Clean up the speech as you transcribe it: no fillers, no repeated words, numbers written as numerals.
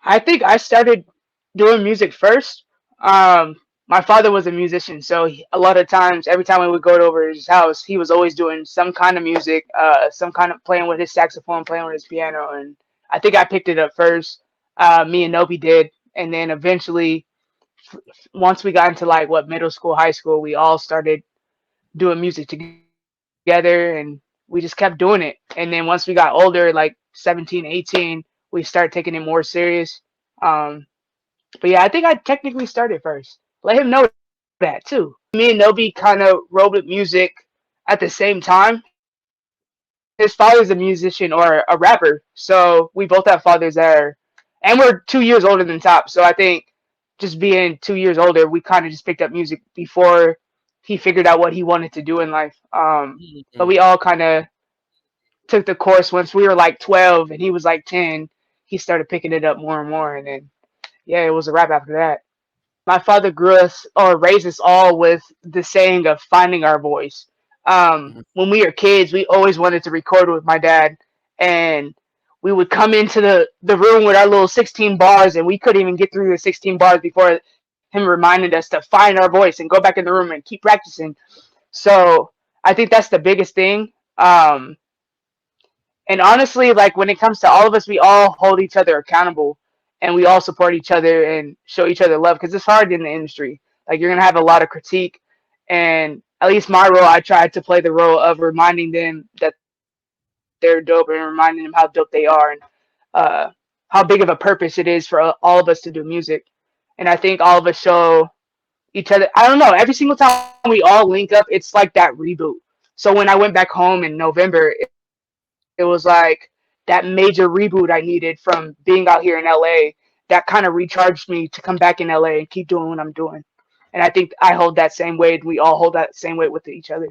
I think I started doing music first. Um, my father was a musician, so a lot of times, every time we would go over his house, he was always doing some kind of music, some kind of playing with his saxophone, playing with his piano, and I think I picked it up first. Me and Nobi did, and then eventually, once we got into like what middle school, high school, we all started doing music together, and we just kept doing it. And then once we got older, like 17, 18, we started taking it more serious. Um, but yeah, I think I technically started first. Let him know that too. Me and Nobi kind of wrote with music at the same time. His father's a musician or a rapper, so we both have fathers that are, and we're 2 years older than Top. So I think just being 2 years older, we kind of just picked up music before he figured out what he wanted to do in life. But we Mm-hmm. all kind of took the course once we were like 12 and he was like 10. He started picking it up more and more, and then yeah, it was a wrap after that. My father grew us or raised us all with the saying of finding our voice. When we were kids, we always wanted to record with my dad, and we would come into the room with our little 16 bars, and we couldn't even get through the 16 bars before him reminded us to find our voice and go back in the room and keep practicing. So I think that's the biggest thing. And honestly, like when it comes to all of us, we all hold each other accountable and we all support each other and show each other love because it's hard in the industry. Like you're gonna have a lot of critique, and at least my role, I tried to play the role of reminding them that they're dope and reminding them how dope they are and uh, how big of a purpose it is for all of us to do music. And I think all of us show each other. I don't know. Every single time we all link up, it's like that reboot. So when I went back home in November, it was like that major reboot I needed from being out here in LA. That kind of recharged me to come back in LA and keep doing what I'm doing. And I think I hold that same weight. We all hold that same weight with each other.